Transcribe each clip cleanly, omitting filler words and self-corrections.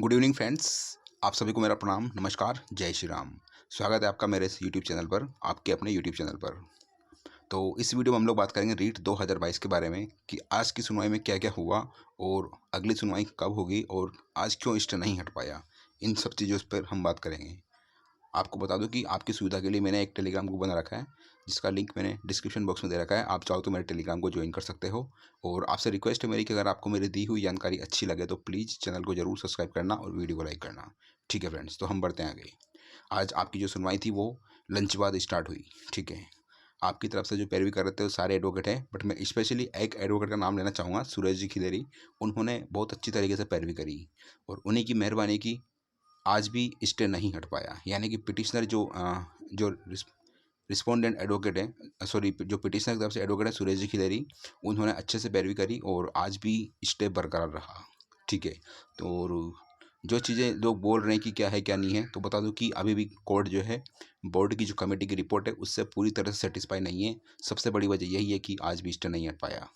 Good evening friends. आप सभी को मेरा प्रणाम, नमस्कार, जय श्री राम। स्वागत है आपका मेरे इस यूट्यूब चैनल पर, आपके अपने यूट्यूब चैनल पर। तो इस वीडियो में हम लोग बात करेंगे रीट 2022 के बारे में कि आज की सुनवाई में क्या क्या हुआ और अगली सुनवाई कब होगी और आज क्यों स्टे नहीं हट पाया। इन सब चीज़ों पर हम बात करेंगे। आपको बता दूं कि आपकी सुविधा के लिए मैंने एक टेलीग्राम ग्रुप बना रखा है, जिसका लिंक मैंने डिस्क्रिप्शन बॉक्स में दे रखा है। आप चाहो तो मेरे टेलीग्राम को ज्वाइन कर सकते हो। और आपसे रिक्वेस्ट है मेरी कि अगर आपको मेरी दी हुई जानकारी अच्छी लगे तो प्लीज़ चैनल को जरूर सब्सक्राइब करना और वीडियो को लाइक करना। ठीक है फ्रेंड्स, तो हम बढ़ते हैं आगे। आज आपकी जो सुनवाई थी वो लंच बाद स्टार्ट हुई। ठीक है, आपकी तरफ से जो पैरवी कर रहे थे वो सारे एडवोकेट हैं, बट मैं स्पेशली एक एडवोकेट का नाम लेना चाहूँगा, सूरज जी खिलेरी। उन्होंने बहुत अच्छी तरीके से पैरवी करी और उन्हीं की मेहरबानी की आज भी स्टे नहीं हट पाया। यानी कि पिटिशनर जो रिस्पोंडेंट एडवोकेट है, सॉरी, जो पिटिशनर की तरफ से एडवोकेट है सुरेश जी खिलेरी, उन्होंने अच्छे से पैरवी करी और आज भी स्टे बरकरार रहा। ठीक है, तो और जो चीज़ें लोग बोल रहे हैं कि क्या है क्या नहीं है, तो बता दूं कि अभी भी कोर्ट जो है बोर्ड की जो कमेटी की रिपोर्ट है उससे पूरी तरह से सेटिस्फाई नहीं है। सबसे बड़ी वजह यही है कि आज भी स्टे नहीं हट पाया।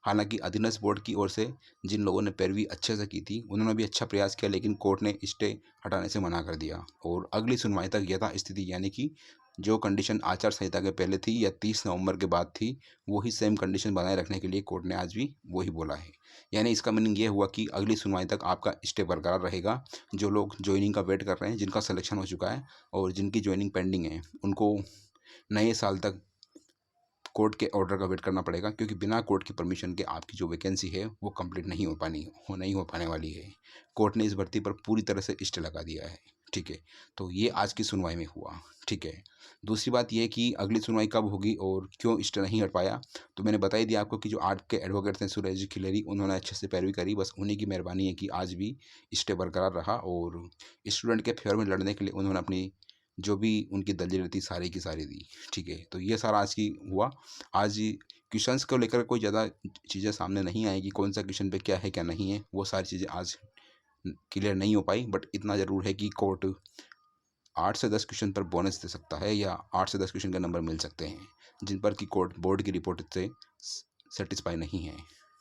हालांकि अधीनस्थ बोर्ड की ओर से जिन लोगों ने पैरवी अच्छे से की थी उन्होंने भी अच्छा प्रयास किया, लेकिन कोर्ट ने स्टे हटाने से मना कर दिया और अगली सुनवाई तक यथा स्थिति, यानी कि जो कंडीशन आचार संहिता के पहले थी या 30 नवंबर के बाद थी, वही सेम कंडीशन बनाए रखने के लिए कोर्ट ने आज भी वही बोला है। यानी इसका मीनिंग ये हुआ कि अगली सुनवाई तक आपका स्टे बरकरार रहेगा। जो लोग ज्वाइनिंग का वेट कर रहे हैं, जिनका सिलेक्शन हो चुका है और जिनकी ज्वाइनिंग पेंडिंग है, उनको नए साल तक कोर्ट के ऑर्डर का वेट करना पड़ेगा, क्योंकि बिना कोर्ट की परमिशन के आपकी जो वैकेंसी है वो कंप्लीट नहीं हो पाने वाली है। कोर्ट ने इस भर्ती पर पूरी तरह से स्टे लगा दिया है। ठीक है, तो ये आज की सुनवाई में हुआ। ठीक है, दूसरी बात यह कि अगली सुनवाई कब होगी और क्यों स्टे नहीं हट पाया, तो मैंने बता ही दिया आपको कि जो 8 के एडवोकेट थे सुरेश जी खिलेरी, उन्होंने अच्छे से पैरवी करी। बस उन्हीं की मेहरबानी है कि आज भी स्टे बरकरार रहा और स्टूडेंट के फेवर में लड़ने के लिए उन्होंने अपनी जो भी उनकी दलील थी सारी की सारी दी। ठीक है, तो ये सारा आज की हुआ। आज क्वेश्चंस को लेकर कोई ज़्यादा चीज़ें सामने नहीं आएगी, कौन सा क्वेश्चन पे क्या है क्या नहीं है, वो सारी चीज़ें आज क्लियर नहीं हो पाई। बट इतना ज़रूर है कि कोर्ट 8 से 10 क्वेश्चन पर बोनस दे सकता है या 8 से 10 क्वेश्चन के नंबर मिल सकते हैं, जिन पर कि कोर्ट बोर्ड की रिपोर्ट से सेटिस्फाई नहीं है।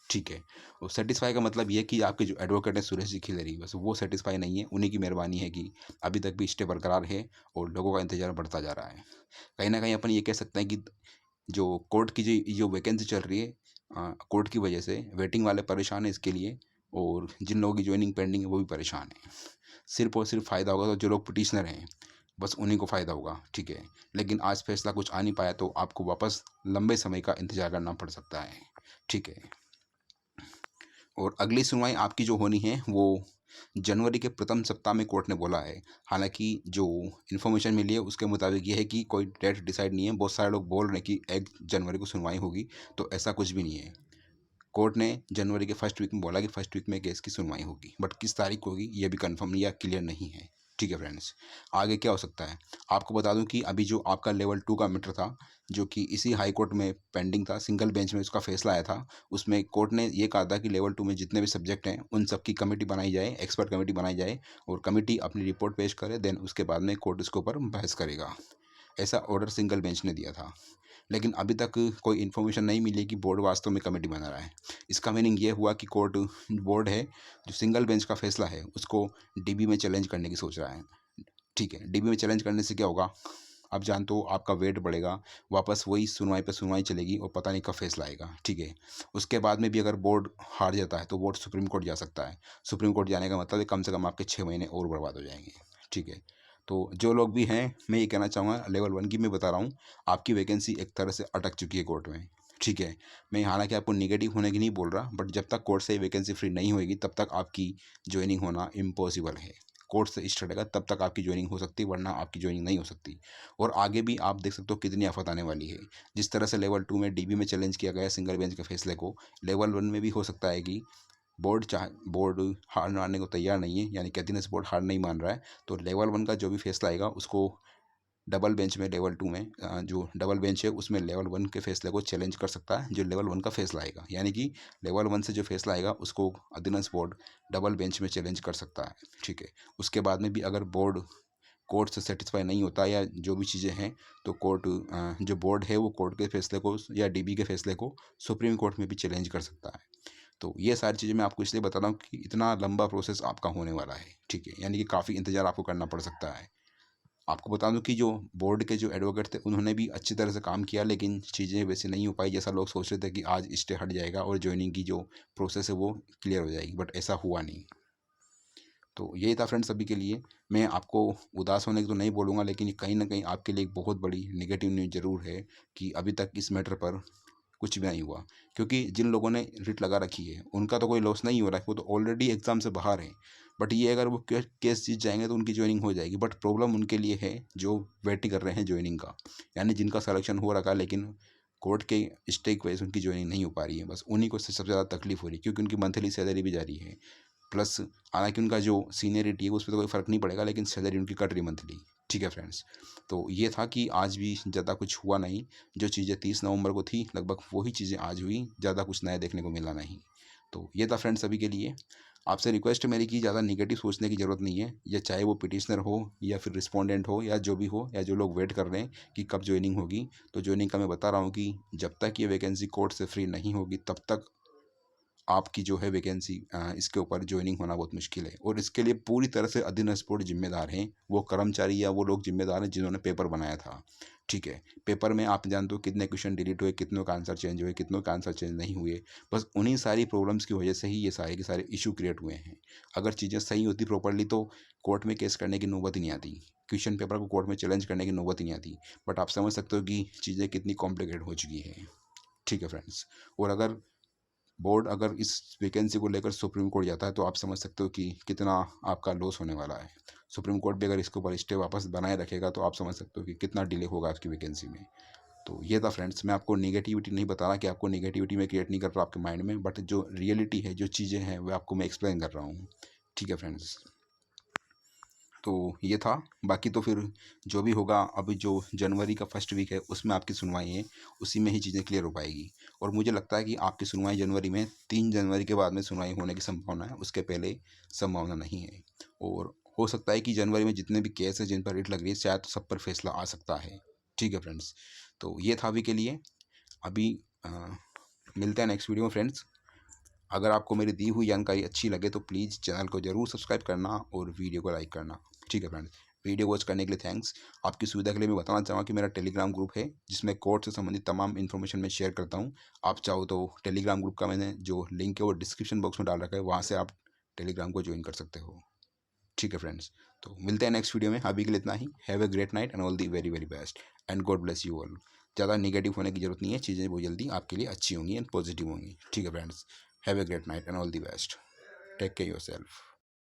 ठीक है, और सेटिस्फाई का मतलब ये कि आपके जो एडवोकेट है सुरेश जी खिलेरी, बस वो सेटिस्फाई नहीं है। उन्हीं की मेहरबानी है कि अभी तक भी स्टे बरकरार है और लोगों का इंतजार बढ़ता जा रहा है। कहीं ना कहीं अपन ये कह सकते हैं कि जो कोर्ट की जो वैकेंसी चल रही है, कोर्ट की वजह से वेटिंग वाले परेशान हैं इसके लिए, और जिन लोगों की ज्वाइनिंग पेंडिंग है वो भी परेशान है। सिर्फ और सिर्फ फ़ायदा होगा तो जो लोग पिटिशनर हैं, बस उन्हीं को फ़ायदा होगा। ठीक है, लेकिन आज फैसला कुछ आ नहीं पाया तो आपको वापस लंबे समय का इंतजार करना पड़ सकता है। ठीक है, और अगली सुनवाई आपकी जो होनी है वो जनवरी के प्रथम सप्ताह में कोर्ट ने बोला है। हालांकि जो इन्फॉर्मेशन मिली है उसके मुताबिक ये है कि कोई डेट डिसाइड नहीं है। बहुत सारे लोग बोल रहे हैं कि 1 जनवरी को सुनवाई होगी, तो ऐसा कुछ भी नहीं है। कोर्ट ने जनवरी के फर्स्ट वीक में बोला कि फर्स्ट वीक में केस की सुनवाई होगी, बट किस तारीख को होगी ये भी कंफर्म या क्लियर नहीं है। ठीक है फ्रेंड्स, आगे क्या हो सकता है आपको बता दूं कि अभी जो आपका लेवल 2 का मैटर था, जो कि इसी हाई कोर्ट में पेंडिंग था, सिंगल बेंच में उसका फैसला आया था। उसमें कोर्ट ने ये कहा था कि लेवल 2 में जितने भी सब्जेक्ट हैं उन सब की कमेटी बनाई जाए, एक्सपर्ट कमेटी बनाई जाए, और कमेटी अपनी रिपोर्ट पेश करे, देन उसके बाद में कोर्ट इसके ऊपर बहस करेगा। ऐसा ऑर्डर सिंगल बेंच ने दिया था, लेकिन अभी तक कोई इन्फॉर्मेशन नहीं मिली कि बोर्ड वास्तव में कमेटी बना रहा है। इसका मीनिंग ये हुआ कि कोर्ट बोर्ड है जो सिंगल बेंच का फैसला है उसको डीबी में चैलेंज करने की सोच रहा है। ठीक है, डीबी में चैलेंज करने से क्या होगा, आप जानते हो, आपका वेट बढ़ेगा, वापस वही सुनवाई पे सुनवाई चलेगी और पता नहीं कब फैसला आएगा। ठीक है, उसके बाद में भी अगर बोर्ड हार जाता है तो बोर्ड सुप्रीम कोर्ट जा सकता है। सुप्रीम कोर्ट जाने का मतलब है कम से कम आपके 6 महीने और बर्बाद हो जाएंगे। ठीक है, तो जो लोग भी हैं, मैं ये कहना चाहूँगा, लेवल 1 की मैं बता रहा हूँ, आपकी वैकेंसी एक तरह से अटक चुकी है कोर्ट में। ठीक है, मैं हालांकि आपको निगेटिव होने की नहीं बोल रहा, बट जब तक कोर्ट से वैकेंसी फ्री नहीं होगी तब तक आपकी ज्वाइनिंग होना इम्पॉसिबल है। कोर्ट से स्टार्ट होगा तब तक आपकी ज्वाइनिंग हो सकती है, वरना आपकी ज्वाइनिंग नहीं हो सकती। और आगे भी आप देख सकते हो कितनी आफत आने वाली है। जिस तरह से लेवल 2 में डीबी में चैलेंज किया गया सिंगल बेंच के फैसले को, लेवल 1 में भी हो सकता है कि बोर्ड हार मानने को तैयार नहीं है, यानी कि अधीनस्थ बोर्ड हार नहीं मान रहा है, तो लेवल 1 का जो भी फैसला आएगा उसको डबल बेंच में, लेवल 2 में जो डबल बेंच है उसमें लेवल 1 के फैसले को चैलेंज कर सकता है जो लेवल 1 का फैसला आएगा। यानी कि लेवल 1 से जो फैसला आएगा उसको अधीनस्थ बोर्ड डबल बेंच में चैलेंज कर सकता है। ठीक है, उसके बाद में भी अगर बोर्ड कोर्ट से सेटिस्फाई नहीं होता या जो भी चीज़ें हैं, तो कोर्ट जो बोर्ड है वो कोर्ट के फैसले को या डीबी के फैसले को सुप्रीम कोर्ट में भी चैलेंज कर सकता है। तो ये सारी चीज़ें मैं आपको इसलिए बता रहा हूँ कि इतना लंबा प्रोसेस आपका होने वाला है, ठीक है, यानी कि काफ़ी इंतज़ार आपको करना पड़ सकता है। आपको बता दूं कि जो बोर्ड के जो एडवोकेट थे उन्होंने भी अच्छी तरह से काम किया, लेकिन चीज़ें वैसे नहीं हो पाई जैसा लोग सोच रहे थे कि आज स्टे हट जाएगा और ज्वाइनिंग की जो प्रोसेस है वो क्लियर हो जाएगी, बट ऐसा हुआ नहीं। तो यही था फ्रेंड्स अभी के लिए। मैं आपको उदास होने की तो नहीं बोलूँगा, लेकिन कहीं ना कहीं आपके लिए एक बहुत बड़ी नेगेटिव न्यूज़ ज़रूर है कि अभी तक इस मैटर पर कुछ भी नहीं हुआ। क्योंकि जिन लोगों ने रिट लगा रखी है उनका तो कोई लॉस नहीं हो रहा है, वो तो ऑलरेडी एग्ज़ाम से बाहर है। बट ये अगर वो केस जीत जाएंगे तो उनकी ज्वाइनिंग हो जाएगी, बट प्रॉब्लम उनके लिए है जो वेट कर रहे हैं ज्वाइनिंग का, यानी जिनका सिलेक्शन हो रखा है लेकिन कोर्ट के स्टे की वजह से उनकी ज्वाइनिंग नहीं हो पा रही है। बस उन्हीं को सबसे ज़्यादा तकलीफ हो रही है, क्योंकि उनकी मंथली सैलरी भी जा रही है। प्लस हालांकि उनका जो सीनियरिटी है उस पर तो कोई फ़र्क नहीं पड़ेगा, लेकिन सैलरी उनकी कट रही मंथली। ठीक है फ्रेंड्स, तो ये था कि आज भी ज़्यादा कुछ हुआ नहीं। जो चीज़ें 30 नवंबर को थी लगभग वही चीज़ें आज हुई, ज़्यादा कुछ नया देखने को मिला नहीं। तो ये था फ्रेंड्स अभी के लिए। आपसे रिक्वेस्ट है मेरी कि ज़्यादा निगेटिव सोचने की ज़रूरत नहीं है, या चाहे वो पिटिशनर हो या फिर रिस्पोंडेंट हो या जो भी हो, या जो लोग वेट कर रहे हैं कि कब ज्वाइनिंग होगी। तो ज्वाइनिंग का मैं बता रहा हूँ कि जब तक ये वैकेंसी कोर्ट से फ्री नहीं होगी तब तक आपकी जो है वैकेंसी इसके ऊपर ज्वाइनिंग होना बहुत मुश्किल है। और इसके लिए पूरी तरह से अधीन स्पोर्ट जिम्मेदार हैं वो कर्मचारी या वो लोग जिम्मेदार हैं जिन्होंने पेपर बनाया था। ठीक है, पेपर में आप जानते हो कितने क्वेश्चन डिलीट हुए, कितनों का आंसर चेंज हुए, कितनों का आंसर चेंज नहीं हुए। बस उन्हीं सारी प्रॉब्लम्स की वजह से ही ये सारे के सारे इशू क्रिएट हुए हैं। अगर चीज़ें सही होती प्रॉपरली तो कोर्ट में केस करने की नौबत ही नहीं आती, क्वेश्चन पेपर को कोर्ट में चैलेंज करने की नौबत ही नहीं आती। बट आप समझ सकते हो कि चीज़ें कितनी कॉम्प्लिकेटेड हो चुकी है। ठीक है फ्रेंड्स, और अगर बोर्ड अगर इस वैकेंसी को लेकर सुप्रीम कोर्ट जाता है तो आप समझ सकते हो कि कितना आपका लॉस होने वाला है। सुप्रीम कोर्ट भी अगर इसके ऊपर स्टे वापस बनाए रखेगा तो आप समझ सकते हो कि कितना डिले होगा आपकी वैकेंसी में। तो ये था फ्रेंड्स, मैं आपको नेगेटिविटी नहीं बता रहा कि आपको नेगेटिविटी में क्रिएट नहीं कर रहा आपके माइंड में, बट जो रियलिटी है, जो चीज़ें हैं, वो आपको मैं एक्सप्लेन कर रहा हूँ। ठीक है फ्रेंड्स, तो ये था। बाकी तो फिर जो भी होगा, अभी जो जनवरी का फर्स्ट वीक है उसमें आपकी सुनवाई है, उसी में ही चीज़ें क्लियर हो पाएगी। और मुझे लगता है कि आपकी सुनवाई जनवरी में 3 जनवरी के बाद में सुनवाई होने की संभावना है, उसके पहले संभावना नहीं है। और हो सकता है कि जनवरी में जितने भी केस हैं जिन पर रिट लग रही है शायद सब पर फैसला आ सकता है। ठीक है फ्रेंड्स, तो ये था अभी के लिए। अभी मिलते हैं नेक्स्ट वीडियो में फ्रेंड्स। अगर आपको मेरी दी हुई जानकारी अच्छी लगे तो प्लीज़ चैनल को ज़रूर सब्सक्राइब करना और वीडियो को लाइक करना। ठीक है फ्रेंड्स, वीडियो वॉच करने के लिए थैंक्स। आपकी सुविधा के लिए मैं बताना चाहूँगा कि मेरा टेलीग्राम ग्रुप है जिसमें कोर्ट से संबंधित तमाम इन्फॉर्मेशन मैं शेयर करता हूँ। आप चाहो तो टेलीग्राम ग्रुप का मैंने जो लिंक है वो डिस्क्रिप्शन बॉक्स में डाल रखा है, वहाँ से आप टेलीग्राम को ज्वाइन कर सकते हो। ठीक है फ्रेंड्स, तो मिलते हैं नेक्स्ट वीडियो में। अभी के लिए इतना ही। Have a great night and all the very very best and God bless you all. ज़्यादा निगेटिव होने की जरूरत नहीं है, चीज़ें बहुत जल्दी आपके लिए अच्छी होंगी एंड पॉजिटिव होंगी। ठीक है friends, have a great night and all the best. Take care yourself.